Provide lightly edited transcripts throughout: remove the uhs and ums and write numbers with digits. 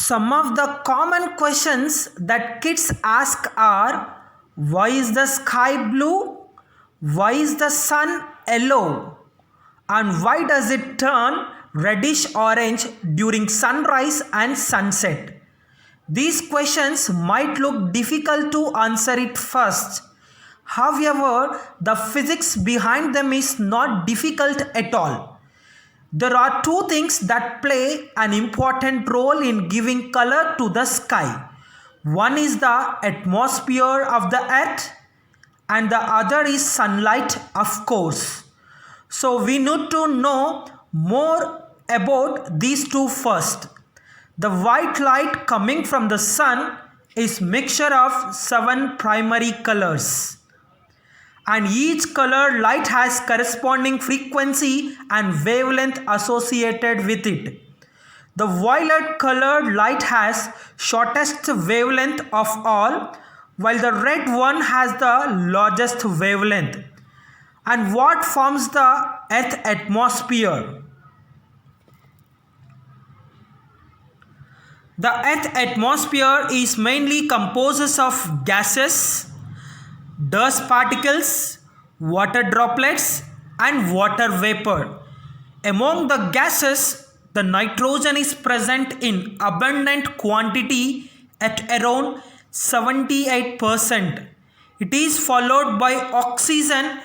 Some of the common questions that kids ask are, why is the sky blue? Why is the sun yellow? And why does it turn reddish orange during sunrise and sunset? These questions might look difficult to answer at first. However, the physics behind them is not difficult at all. There are two things that play an important role in giving color to the sky. One is the atmosphere of the earth and the other is sunlight, of course. So we need to know more about these two first. The white light coming from the sun is mixture of 7 primary colors. And each color light has corresponding frequency and wavelength associated with it. The violet colored light has shortest wavelength of all, while the red one has the largest wavelength. And what forms the Earth atmosphere? The Earth atmosphere is mainly composed of gases, dust particles, water droplets, and water vapor. Among the gases, the nitrogen is present in abundant quantity at around 78%. It is followed by oxygen,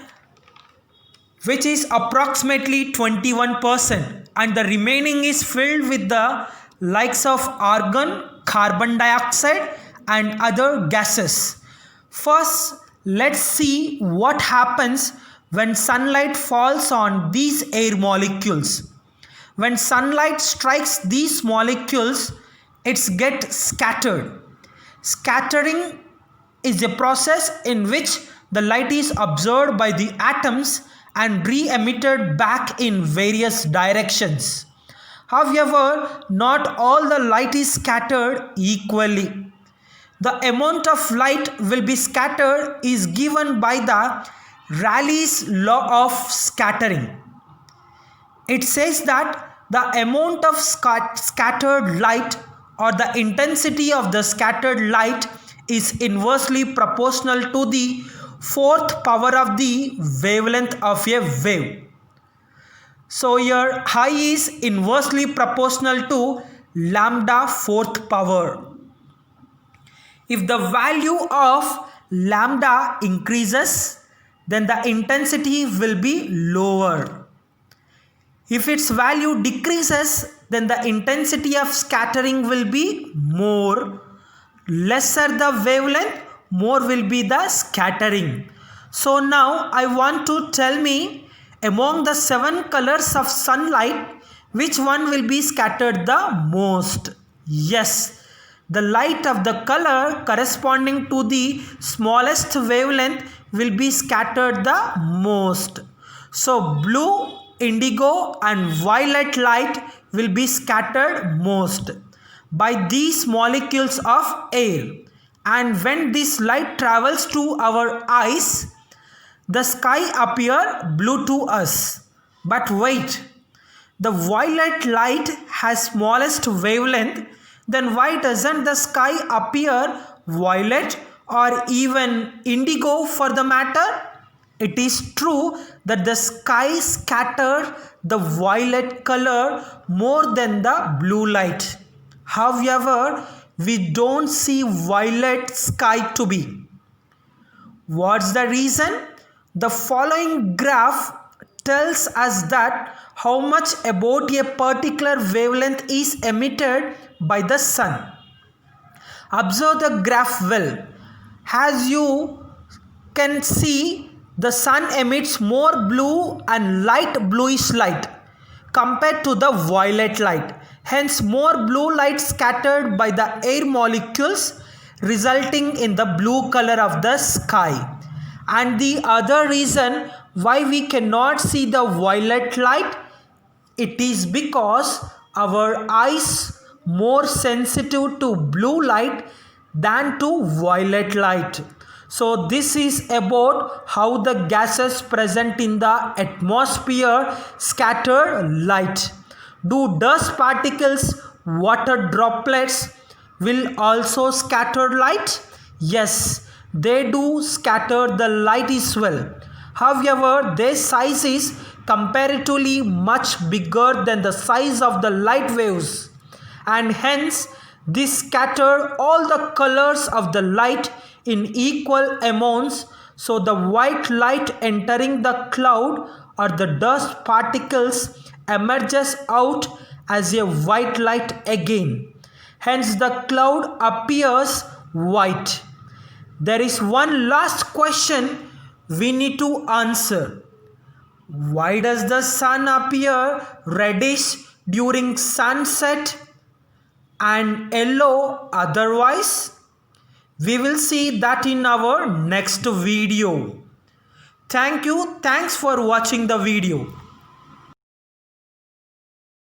which is approximately 21%, and the remaining is filled with the likes of argon, carbon dioxide, and other gases. First, let's see what happens when sunlight falls on these air molecules. When sunlight strikes these molecules, it gets scattered. Scattering is a process in which the light is absorbed by the atoms and re-emitted back in various directions. However, not all the light is scattered equally. The amount of light will be scattered is given by the Rayleigh's law of scattering. It says that the amount of scattered light or the intensity of the scattered light is inversely proportional to the fourth power of the wavelength of a wave. So your I is inversely proportional to lambda fourth power. If the value of lambda increases, then the intensity will be lower. If its value decreases, then the intensity of scattering will be more. Lesser the wavelength, more will be the scattering. So now I want to tell me, among the 7 colors of sunlight, which one will be scattered the most? Yes, the light of the color corresponding to the smallest wavelength will be scattered the most. So blue, indigo and violet light will be scattered most by these molecules of air. And when this light travels to our eyes, the sky appears blue to us. But wait, the violet light has smallest wavelength, then why doesn't the sky appear violet or even indigo for the matter? It is true that the sky scatters the violet color more than the blue light. However, we don't see violet sky to be. What's the reason? The following graph tells us that how much about a particular wavelength is emitted by the sun. Observe the graph well. As you can see, the sun emits more blue and light bluish light compared to the violet light. Hence, more blue light scattered by the air molecules, resulting in the blue color of the sky. And the other reason why we cannot see the violet light, it is because our eyes more sensitive to blue light than to violet light. So this is about how the gases present in the atmosphere scatter light. Do dust particles water droplets will also scatter light? Yes, they do scatter the light as well. However, their size is comparatively much bigger than the size of the light waves, and hence they scatter all the colors of the light in equal amounts, so the white light entering the cloud or the dust particles emerges out as a white light again. Hence the cloud appears white. There is one last question we need to answer. Why does the sun appear reddish during sunset and yellow otherwise? We will see that in our next video. Thanks for watching the video.